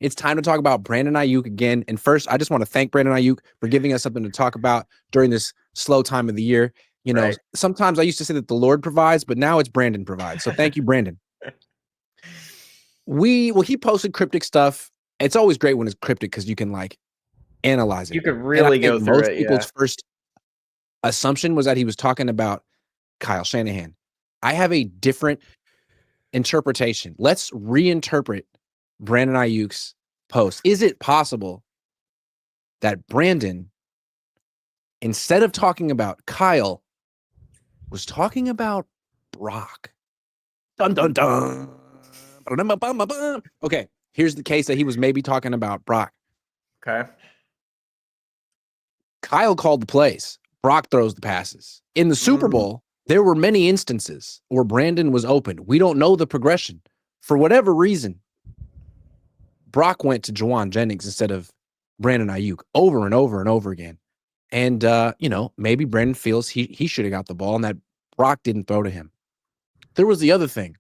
It's time to talk about Brandon Aiyuk again. And first, I just want to thank Brandon Aiyuk for giving us something to talk about during this slow time of the year. Right. Sometimes I used to say that the Lord provides, but now it's Brandon provides. So thank you, Brandon. He posted cryptic stuff. It's always great when it's cryptic because you can like analyze it. You could And I really go think through most it, people's yeah. first assumption was that he was talking about Kyle Shanahan. I have a different interpretation. Let's reinterpret Brandon Aiyuk's post. Is it possible that Brandon, instead of talking about Kyle, was talking about Brock? Dun dun dun. Okay, here's the case that he was maybe talking about Brock. Okay. Kyle called the plays. Brock throws the passes. In the Super Bowl, there were many instances where Brandon was open. We don't know the progression. For whatever reason, Brock went to Juwan Jennings instead of Brandon Aiyuk over and over and over again. And, maybe Brandon feels he should have got the ball and that Brock didn't throw to him. There was the other thing.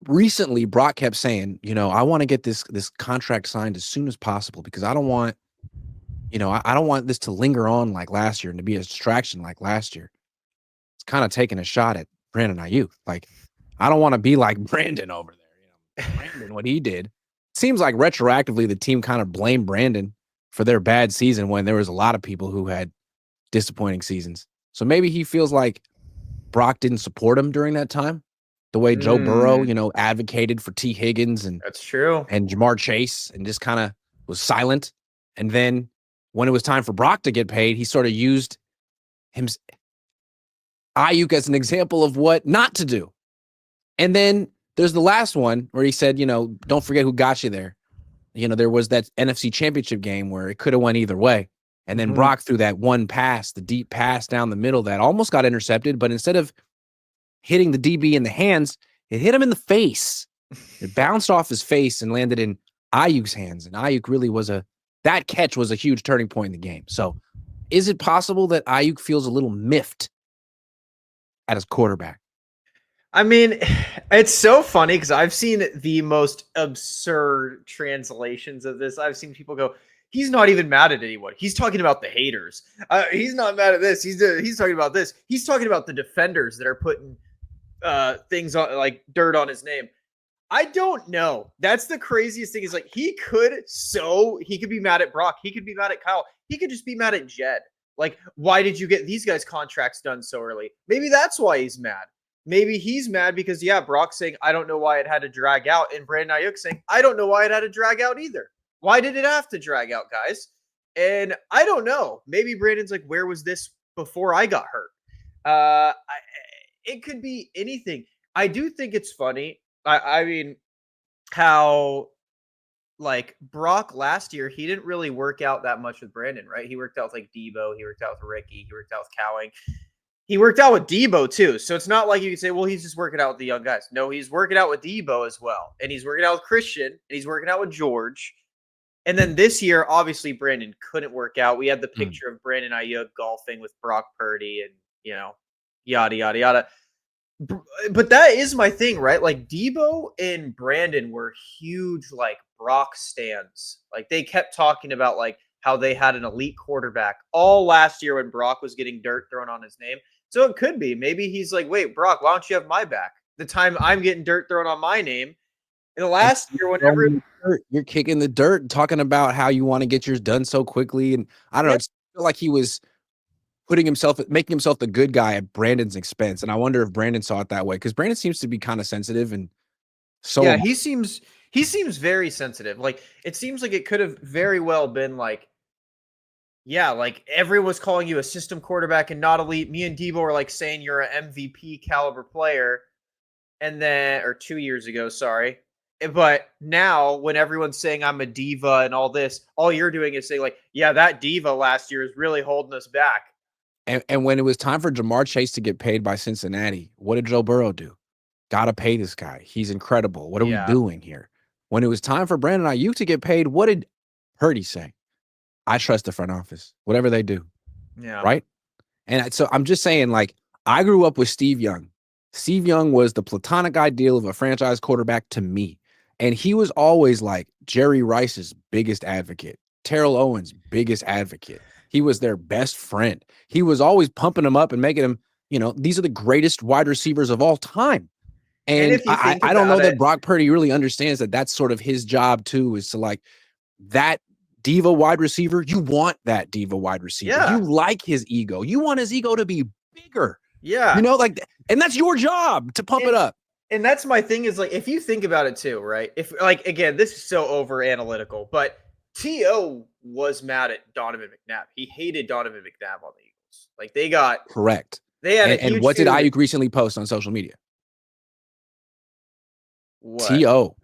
Recently, Brock kept saying, I want to get this contract signed as soon as possible because I don't want, I don't want this to linger on like last year and to be a distraction like last year. It's kind of taking a shot at Brandon Aiyuk. Like, I don't want to be like Brandon over there. Brandon, what he did. Seems like retroactively the team kind of blamed Brandon for their bad season when there was a lot of people who had disappointing seasons. So maybe he feels like Brock didn't support him during that time. The way Joe Burrow, advocated for T. Higgins and That's true. And Jamar Chase and just kind of was silent. And then when it was time for Brock to get paid, he sort of used Aiyuk as an example of what not to do. And then there's the last one where he said, don't forget who got you there. There was that NFC Championship game where it could have went either way. And then Brock threw that one pass, the deep pass down the middle that almost got intercepted. But instead of hitting the DB in the hands, it hit him in the face. It bounced off his face and landed in Aiyuk's hands. And Aiyuk really that catch was a huge turning point in the game. So is it possible that Aiyuk feels a little miffed at his quarterback? I mean, it's so funny because I've seen the most absurd translations of this. I've seen people go, he's not even mad at anyone. He's talking about the haters. He's not mad at this. He's talking about this. He's talking about the defenders that are putting things on, like dirt on his name. I don't know. That's the craziest thing is like he could be mad at Brock. He could be mad at Kyle. He could just be mad at Jed. Like, why did you get these guys' contracts done so early? Maybe that's why he's mad. Maybe he's mad because, Brock's saying, I don't know why it had to drag out. And Brandon Aiyuk saying, I don't know why it had to drag out either. Why did it have to drag out, guys? And I don't know. Maybe Brandon's like, where was this before I got hurt? It could be anything. I do think it's funny. I mean, how like Brock last year, he didn't really work out that much with Brandon, right? He worked out with like Debo, he worked out with Ricky, he worked out with Cowing. He worked out with Debo too. So it's not like you could say, well, he's just working out with the young guys. No, he's working out with Debo as well. And he's working out with Christian, and he's working out with George. And then this year, obviously, Brandon couldn't work out. We had the picture of Brandon Aiyuk golfing with Brock Purdy and, yada, yada, yada. But that is my thing, right? Like Debo and Brandon were huge, like Brock stands. Like they kept talking about like how they had an elite quarterback all last year when Brock was getting dirt thrown on his name. So it could be. Maybe he's like, wait, Brock, why don't you have my back? The time I'm getting dirt thrown on my name. In the last year, whenever you're kicking the dirt and talking about how you want to get yours done so quickly. And I don't know, it's like he was making himself the good guy at Brandon's expense. And I wonder if Brandon saw it that way because Brandon seems to be kind of sensitive and so he seems very sensitive. Like it seems like it could have very well been like, like everyone was calling you a system quarterback and not elite. Me and Debo were like saying you're an MVP caliber player. And then, or 2 years ago, sorry. But now when everyone's saying I'm a diva and all this, all you're doing is saying like, that diva last year is really holding us back. And when it was time for Jamar Chase to get paid by Cincinnati, what did Joe Burrow do? Got to pay this guy. He's incredible. What are we doing here? When it was time for Brandon Aiyuk to get paid, what did Purdy say? I trust the front office, whatever they do. Yeah. Right? And so I'm just saying, like, I grew up with Steve Young. Steve Young was the platonic ideal of a franchise quarterback to me. And he was always like Jerry Rice's biggest advocate, Terrell Owens' biggest advocate. He was their best friend. He was always pumping them up and making them, these are the greatest wide receivers of all time. And And if you think I don't know about that it, Brock Purdy really understands that that's sort of his job too, is to like that diva wide receiver. You want that diva wide receiver. yeah, You like his ego. You want his ego to be bigger, yeah. and that's your job to pump it up. And that's my thing is like, if you think about it too, right? If like, again, this is so over analytical, but T.O. was mad at Donovan McNabb. He hated Donovan McNabb on the Eagles. Like Correct. they had a And huge what did feud. Aiyuk recently post on social media? What? T.O.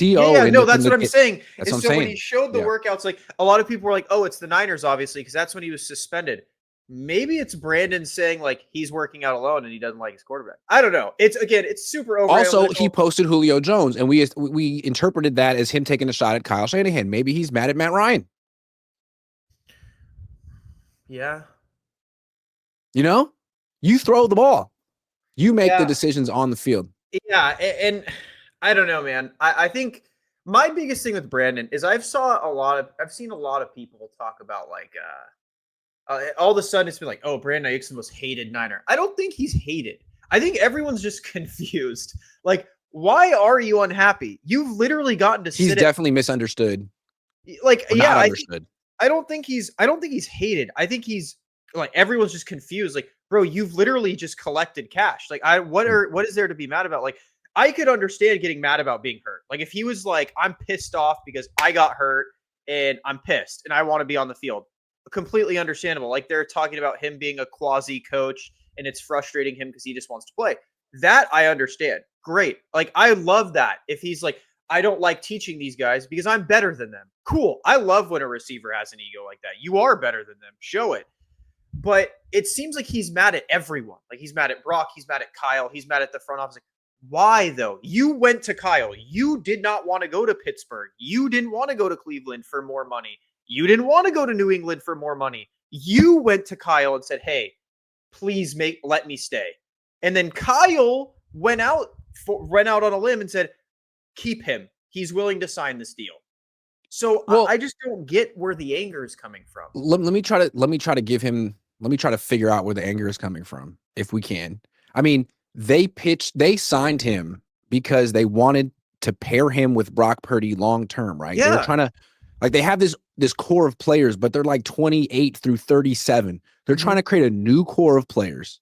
Yeah, no, that's what I'm saying. That's And what I'm so when he saying. showed the Yeah. workouts, like a lot of people were like, "Oh, it's the Niners, obviously," because that's when he was suspended. Maybe it's Brandon saying like he's working out alone and he doesn't like his quarterback. I don't know. It's super over. Also, he posted Julio Jones, and we interpreted that as him taking a shot at Kyle Shanahan. Maybe he's mad at Matt Ryan. Yeah. You throw the ball. You make the Yeah. decisions on the field. Yeah, and I don't know, man. I think my biggest thing with Brandon is I've seen a lot of people talk about like all of a sudden it's been like, oh, Brandon Aiyuk's the most hated Niner. I don't think he's hated. I think everyone's just confused. Like, why are you unhappy? You've literally gotten to He's definitely misunderstood. Like, or yeah, not understood. I don't think he's hated. I think he's like everyone's just confused. Like, bro, you've literally just collected cash. Like, what is there to be mad about? Like, I could understand getting mad about being hurt. Like, if he was like, I'm pissed off because I got hurt and I'm pissed and I want to be on the field. Completely understandable. Like, they're talking about him being a quasi coach and it's frustrating him because he just wants to play. That I understand. Great. Like, I love that. If he's like, I don't like teaching these guys because I'm better than them. Cool. I love when a receiver has an ego like that. You are better than them. Show it. But it seems like he's mad at everyone. Like, he's mad at Brock. He's mad at Kyle. He's mad at the front office. Like, why, though? You went to Kyle. You did not want to go to Pittsburgh. You didn't want to go to Cleveland for more money. You didn't want to go to New England for more money. You went to Kyle and said, hey, please let me stay. And then Kyle went out on a limb and said, keep him. He's willing to sign this deal. So I just don't get where the anger is coming from. Let me try to figure out where the anger is coming from, if we can. I mean, they signed him because they wanted to pair him with Brock Purdy long term, right? Yeah. They were trying to, like, they have this core of players, but they're like 28 through 37. They're trying to create a new core of players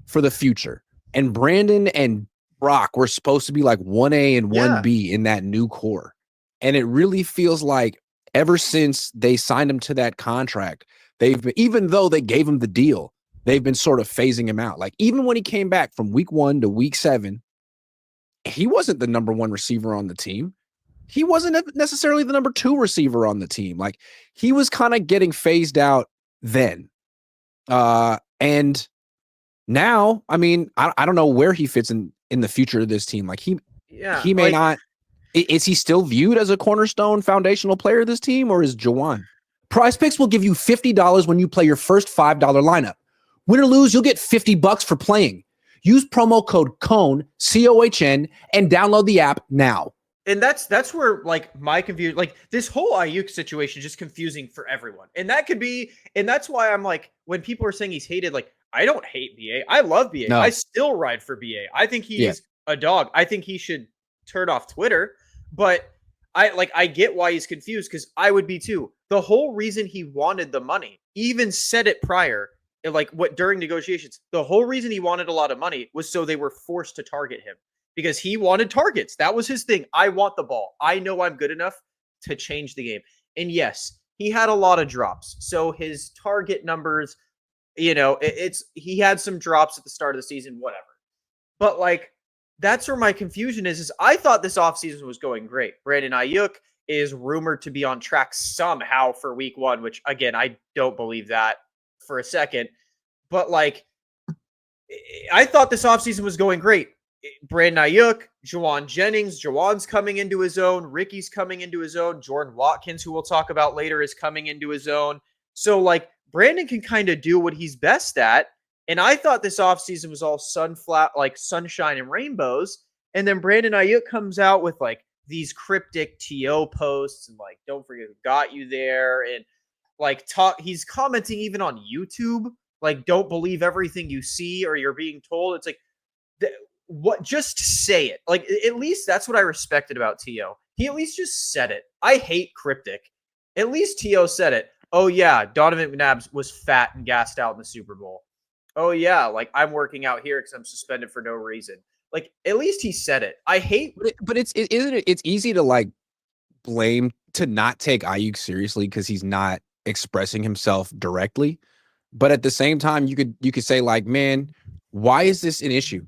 for the future. And Brandon and Brock were supposed to be like 1A and 1B in that new core. And it really feels like ever since they signed him to that contract, even though they gave him the deal, they've been sort of phasing him out. Like, even when he came back from week 1 to week 7, he wasn't the number 1 receiver on the team. He wasn't necessarily the number 2 receiver on the team. Like, he was kind of getting phased out then. And now, I mean, I don't know where he fits in the future of this team. Like, he may not. Is he still viewed as a cornerstone foundational player of this team, or is Jawan? Prize Picks will give you $50 when you play your first $5 lineup. Win or lose, you'll get $50 for playing. Use promo code COHN, COHN, and download the app now. And that's where, like, my confusion, like, this whole Aiyuk situation is just confusing for everyone. And that's why I'm like, when people are saying he's hated, like, I don't hate BA. I love BA. No. I still ride for BA. I think he's a dog. I think he should turn off Twitter. But I get why he's confused, because I would be too. The whole reason he wanted the money, even said it prior, during negotiations, the whole reason he wanted a lot of money was so they were forced to target him, because he wanted targets. That was his thing. I want the ball. I know I'm good enough to change the game. And yes, he had a lot of drops. So his target numbers, he had some drops at the start of the season, whatever. But like, that's where my confusion is I thought this offseason was going great. Brandon Aiyuk is rumored to be on track somehow for week 1, which, again, I don't believe that for a second. But like, I thought this offseason was going great. Brandon Aiyuk, Juwan Jennings, Juwan's coming into his own. Ricky's coming into his own. Jordan Watkins, who we'll talk about later, is coming into his own. So like, Brandon can kind of do what he's best at. And I thought this offseason was all sunshine and rainbows. And then Brandon Aiyuk comes out with like these cryptic TO posts and like, don't forget who got you there. And like, he's commenting even on YouTube, like, don't believe everything you see or you're being told. It's like, what? Just say it. Like, at least that's what I respected about To. He at least just said it. I hate cryptic. At least To said it. Oh yeah, Donovan McNabb was fat and gassed out in the Super Bowl. Oh yeah, like I'm working out here because I'm suspended for no reason. Like at least he said it. I hate, but isn't it? It's easy to like blame to not take Aiyuk seriously because he's not expressing himself directly. But at the same time, you could say like, man, why is this an issue?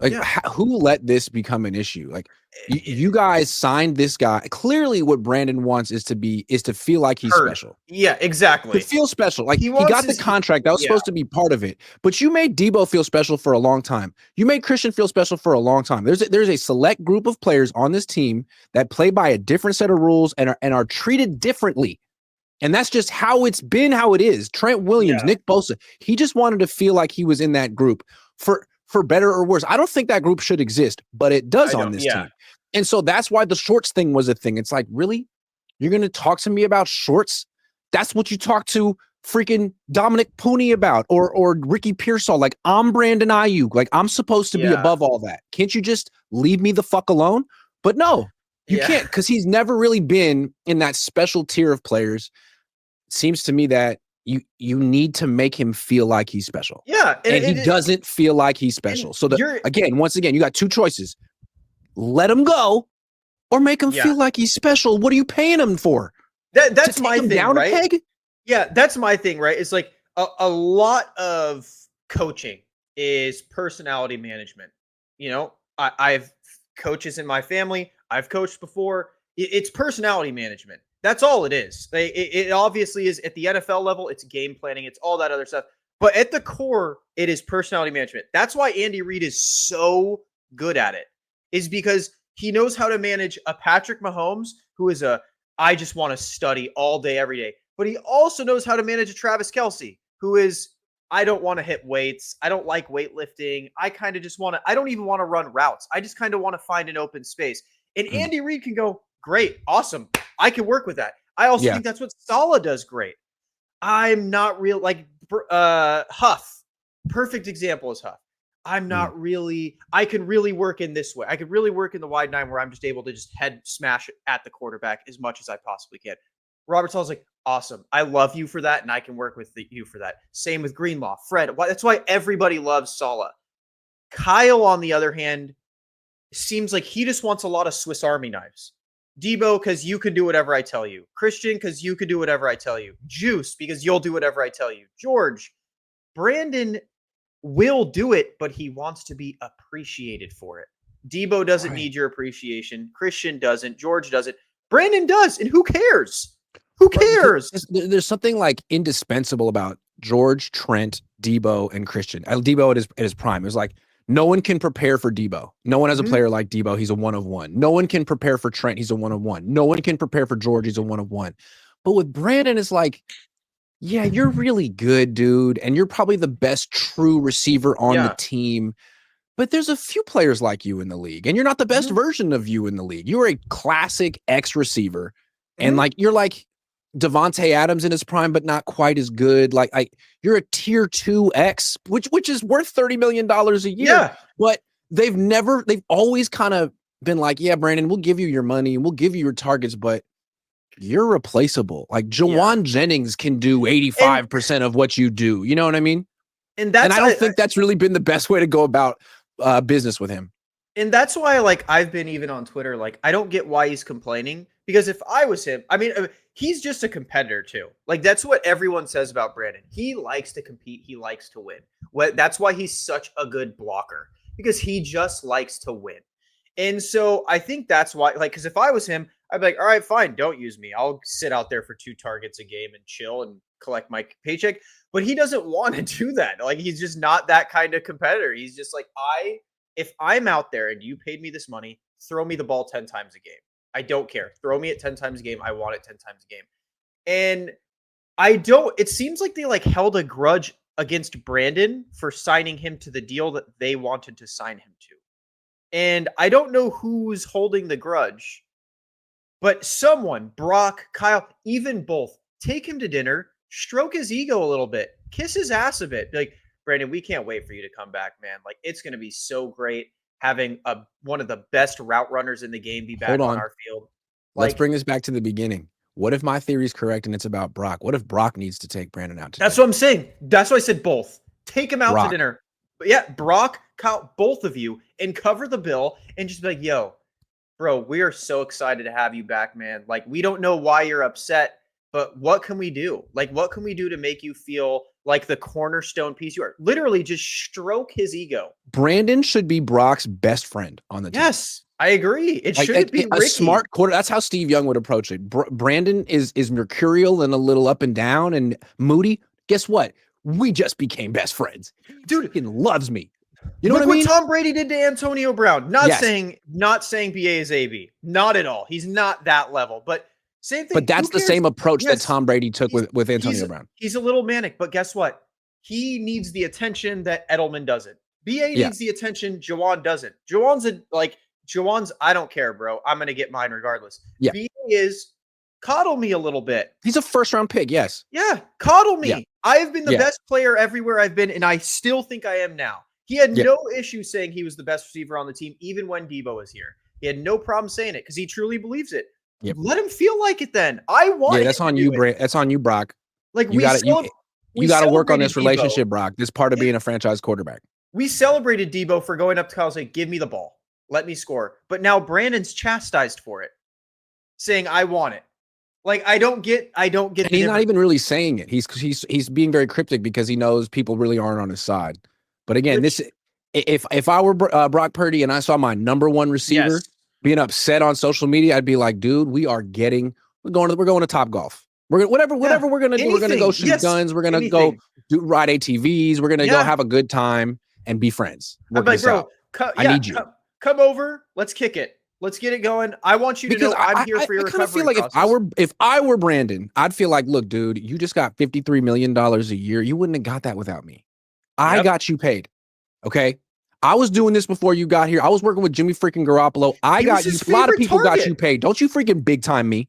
Like, yeah. who let this become an issue? Like, you guys signed this guy. Clearly, what Brandon wants is to feel like he's Heard. special. Yeah, To exactly. feel special. Like he wants got the contract. That was supposed to be part of it. But you made Debo feel special for a long time. You made Christian feel special for a long time. There's a select group of players on this team that play by a different set of rules and are treated differently. And that's just how it's been, how it is. Trent Williams, Nick Bosa, he just wanted to feel like he was in that group for better or worse. I don't think that group should exist, but it does on this team. And so that's why the shorts thing was a thing. It's like, really? You're going to talk to me about shorts? That's what you talk to freaking Dominic Pooney about or Ricky Pearsall. Like, I'm Brandon Aiyuk. Like, I'm supposed to be above all that. Can't you just leave me the fuck alone? But no, you can't, because he's never really been in that special tier of players. It seems to me that you need to make him feel like he's special. Yeah. And he doesn't feel like he's special. So once again, you got two choices. Let him go or make him feel like he's special. What are you paying him for? That's my thing, down right? A peg? Yeah, that's my thing, right? It's like a lot of coaching is personality management. You know, I've coaches in my family. I've coached before. It's personality management. That's all it is. It obviously is at the NFL level. It's game planning. It's all that other stuff. But at the core, it is personality management. That's why Andy Reid is so good at it, is because he knows how to manage a Patrick Mahomes, who is I just want to study all day, every day. But he also knows how to manage a Travis Kelce, who is, I don't want to hit weights. I don't like weightlifting. I kind of just want to, I don't even want to run routes. I just kind of want to find an open space. And Andy Reid can go, great, awesome. I can work with that. I also think that's what Saleh does great. I'm not real, like Huff. Perfect example is Huff. I'm not really, I can really work in this way. I could really work in the wide nine where I'm just able to just head smash at the quarterback as much as I possibly can. Robert Saleh's like, awesome. I love you for that, and I can work with you for that. Same with Greenlaw, Fred. That's why everybody loves Saleh. Kyle, on the other hand, seems like he just wants a lot of Swiss Army knives. Debo, because you can do whatever I tell you. Christian, because you can do whatever I tell you. Juice, because you'll do whatever I tell you. George, Brandon will do it, but he wants to be appreciated for it. Debo doesn't need your appreciation. Christian doesn't. George doesn't. Brandon does, and who cares? Who cares? There's something like indispensable about George, Trent, Debo, and Christian. Debo at his prime. It was like, no one can prepare for Debo. No one has a player like Debo. He's a one of one. No one can prepare for Trent. He's a one of one. No one can prepare for George. He's a one of one. But with Brandon, it's like, yeah, you're really good, dude. And you're probably the best true receiver on the team. But there's a few players like you in the league. And you're not the best version of you in the league. You're a classic X receiver. And like, you're like Devontae Adams in his prime, but not quite as good. Like, you're a tier 2 X, which is worth $30 million a year. Yeah. But they've always kind of been like, yeah, Brandon, we'll give you your money and we'll give you your targets, but you're replaceable. Like Jawan Jennings can do 85% of what you do. You know what I mean? And I don't think that's really been the best way to go about business with him. And that's why, like, I've been even on Twitter, like, I don't get why he's complaining, because if I was him, I mean, he's just a competitor too. Like, that's what everyone says about Brandon. He likes to compete. He likes to win. That's why he's such a good blocker, because he just likes to win. And so I think that's why, like, because if I was him, I'd be like, all right, fine, don't use me. I'll sit out there for 2 targets a game and chill and collect my paycheck. But he doesn't want to do that. Like, he's just not that kind of competitor. He's just like, if I'm out there and you paid me this money, throw me the ball 10 times a game. I don't care. Throw me it 10 times a game. I want it 10 times a game. And it seems like they like held a grudge against Brandon for signing him to the deal that they wanted to sign him to. And I don't know who's holding the grudge, but someone, Brock, Kyle, even both, take him to dinner, stroke his ego a little bit, kiss his ass a bit. Like, Brandon, we can't wait for you to come back, man. Like, it's going to be so great having one of the best route runners in the game be back on our field. Let's bring this back to the beginning. What if my theory is correct and it's about Brock? What if Brock needs to take Brandon out to That's dinner? what I'm saying. That's why I said both. Take him out Brock. to dinner. But yeah, Brock, Kyle, both of you, and cover the bill and just be like, yo, bro, we are so excited to have you back, man. Like, we don't know why you're upset, but what can we do? Like, what can we do to make you feel like the cornerstone piece you are? Literally just stroke his ego. Brandon should be Brock's best friend on the team. Yes, I agree. It shouldn't be Ricky. A smart quarter. That's how Steve Young would approach it. Brandon is mercurial and a little up and down and moody. Guess what? We just became best friends. Dude, he loves me. You know Look what I mean? What Tom Brady did to Antonio Brown. Not saying BA is AB. Not at all. He's not that level. But same thing. But that's the same approach that Tom Brady took with Antonio Brown. He's a little manic, but guess what? He needs the attention that Edelman doesn't. BA needs the attention Juwan doesn't. Juwan's, I don't care, bro. I'm gonna get mine regardless. Yeah. BA is coddle me a little bit. He's a first-round pick, yes. Yeah, coddle me. Yeah. I have been the best player everywhere I've been, and I still think I am now. He had no issue saying he was the best receiver on the team, even when Debo was here. He had no problem saying it because he truly believes it. Yep. Let him feel like it then. I want that's on you, Brand. That's on you, Brock. Like you got to work on this relationship, Debo. Brock. This part of being a franchise quarterback. We celebrated Debo for going up to Kyle and saying, give me the ball. Let me score. But now Brandon's chastised for it, saying, I want it. Like, I don't get And he's not even really saying it. He's being very cryptic because he knows people really aren't on his side. But again, if I were Brock Purdy and I saw my number one receiver being upset on social media, I'd be like, dude, we're going to Topgolf. We're whatever we're gonna do. We're gonna go shoot guns. We're gonna go ride ATVs. We're gonna go have a good time and be friends. I'm like, bro, I need you. Come over. Let's kick it. Let's get it going. I want you to know I'm here for your recovery. I feel like if I were Brandon, I'd feel like, look, dude, you just got $53 million a year. You wouldn't have got that without me. I got you paid. Okay. I was doing this before you got here. I was working with Jimmy freaking Garoppolo. I got you. A lot of people got you paid. Don't you freaking big time me.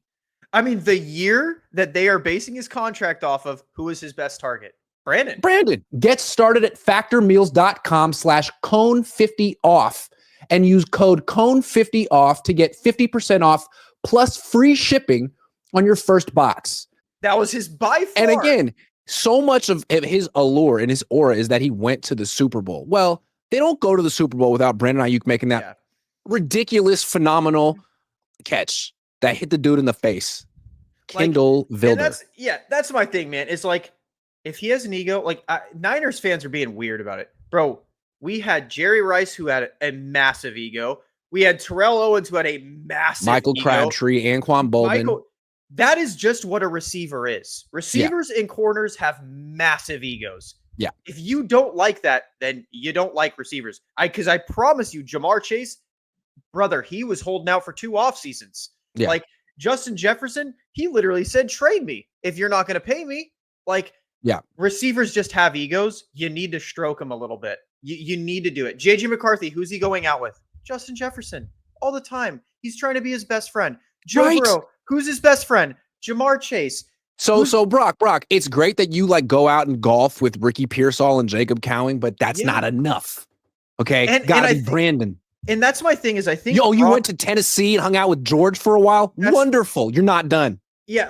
I mean, the year that they are basing his contract off of, who is his best target? Brandon. Get started at factormeals.com/Cohn50off and use code Cohn50off to get 50% off plus free shipping on your first box. That was his by far. And again, so much of his allure and his aura is that he went to the Super Bowl. Well, they don't go to the Super Bowl without Brandon Aiyuk making that ridiculous, phenomenal catch that hit the dude in the face. Kendall Vilder. That's my thing, man. It's like, if he has an ego, like Niners fans are being weird about it. Bro, we had Jerry Rice, who had a massive ego. We had Terrell Owens, who had a massive Michael ego. Crabtree, Anquan Boldin. That is just what a receiver is. Receivers and corners have massive egos. Yeah. If you don't like that, then you don't like receivers. Because I promise you, Jamar Chase, brother, he was holding out for 2 off seasons. Yeah. Like Justin Jefferson, he literally said, trade me if you're not going to pay me. Like, receivers just have egos. You need to stroke them a little bit. You need to do it. JJ McCarthy, who's he going out with? Justin Jefferson all the time. He's trying to be his best friend. Joe Burrow, who's his best friend? Jamar Chase. So Brock, it's great that you like go out and golf with Ricky Pearsall and Jacob Cowing, but that's not enough. Okay, gotta be Brandon. And that's my thing is I think you went to Tennessee and hung out with George for a while. Wonderful. You're not done. Yeah,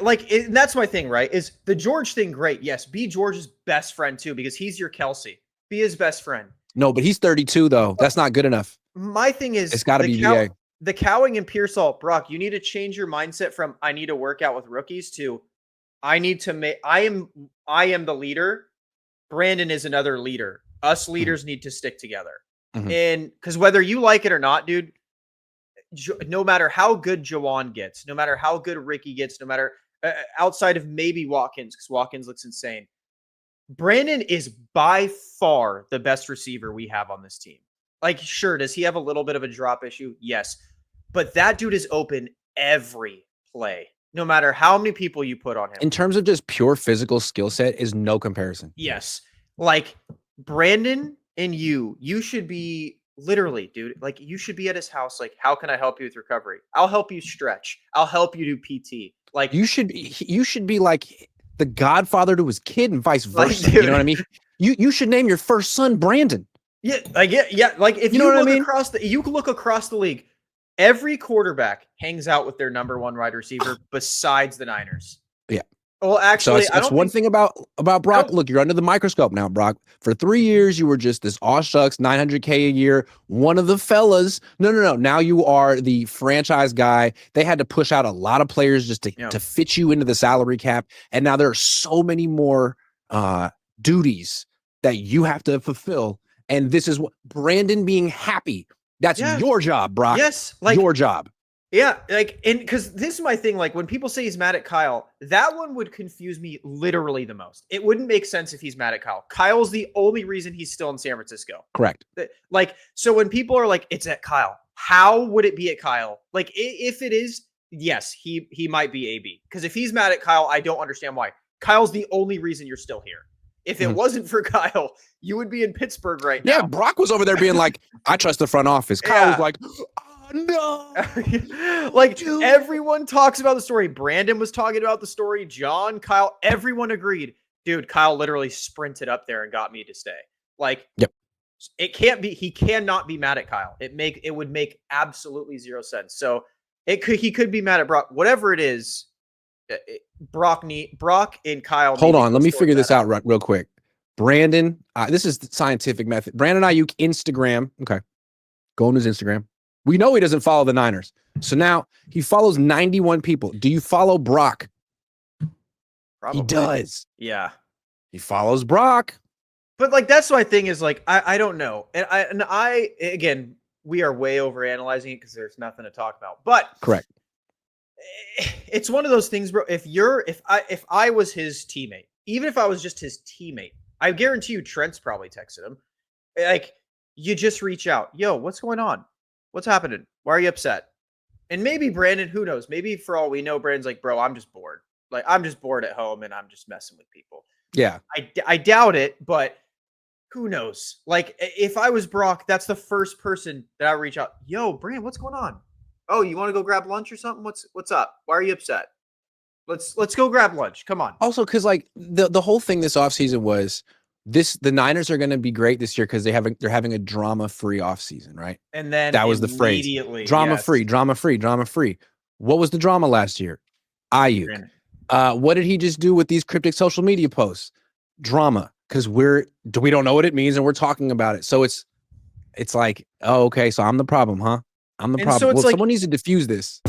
that's my thing, right? Is the George thing great? Yes, be George's best friend too because he's your Kelsey. Be his best friend. No, but he's 32 though. That's not good enough. My thing is it's got to be VA. The Cowing and Pearsall, Brock, you need to change your mindset from I need to work out with rookies to I need to make I am the leader. Brandon is another leader. Us leaders need to stick together. And because whether you like it or not, dude, no matter how good Juwan gets, no matter how good Ricky gets, no matter outside of maybe Watkins, because Watkins looks insane, Brandon is by far the best receiver we have on this team. Like, sure, does he have a little bit of a drop issue? Yes. But that dude is open every play, no matter how many people you put on him. In terms of just pure physical skill set is no comparison. Yes. Like, Brandon and you should be literally, dude, like you should be at his house. Like, how can I help you with recovery? I'll help you stretch. I'll help you do PT. Like, You should be like the godfather to his kid and vice like, versa. You know what I mean? You should name your first son Brandon. yeah, like yeah. Like if You know what I look mean? you look across the league, every quarterback hangs out with their number one wide receiver besides the Niners. Yeah. Well, So actually, I that's don't one think thing about Brock. Look, you're under the microscope now, Brock. For 3 years, you were just this aw shucks, $900K a year, one of the fellas. No. Now you are the franchise guy. They had to push out a lot of players just to fit you into the salary cap. And now there are so many more duties that you have to fulfill. And this is what Brandon being happy. That's your job, Brock. Yes, like your job. Yeah, like, and because this is my thing, like when people say he's mad at Kyle, that one would confuse me literally the most. It wouldn't make sense if he's mad at Kyle. Kyle's the only reason he's still in San Francisco. Correct. Like, so when people are like, it's at Kyle, how would it be at Kyle? Like, if it is, yes, he might be AB. Because if he's mad at Kyle, I don't understand why. Kyle's the only reason you're still here. If it wasn't for Kyle, you would be in Pittsburgh right now. Yeah, Brock was over there being like, I trust the front office. Kyle was like, no. Like, dude, everyone talks about the story. Brandon was talking about the story. John, Kyle, everyone agreed. Dude, Kyle literally sprinted up there and got me to stay. Like, yep. It can't be. He cannot be mad at Kyle. It would make absolutely zero sense. So he could be mad at Brock. Whatever it is, Brock and Kyle. Hold on, let me figure this out real quick. Brandon, this is the scientific method. Brandon Aiyuk Instagram. Okay, go on his Instagram. We know he doesn't follow the Niners. So now he follows 91 people. Do you follow Brock? Probably. He does. Yeah. He follows Brock. But like, that's my thing is like, I don't know. And I, again, we are way over analyzing it because there's nothing to talk about, but correct. It's one of those things, bro. If I was his teammate, even if I was just his teammate, I guarantee you Trent's probably texted him. Like, you just reach out. Yo, what's going on? What's happening? Why are you upset? And maybe Brandon, who knows? Maybe for all we know, Brandon's like, bro, I'm just bored. Like, I'm just bored at home and I'm just messing with people. Yeah. I doubt it, but who knows? Like, if I was Brock, that's the first person that I reach out. Yo, Brandon, what's going on? Oh, you want to go grab lunch or something? What's up? Why are you upset? Let's go grab lunch. Come on. Also, because like the whole thing this offseason was the Niners are going to be great this year because they're having a drama-free offseason, right? And then that was the phrase. Drama-free. What was the drama last year? Aayuk. What did he just do with these cryptic social media posts? Drama. Because we don't know what it means and we're talking about it. So it's like, oh, okay, so I'm the problem, huh? I'm the problem. Well, someone needs to diffuse this.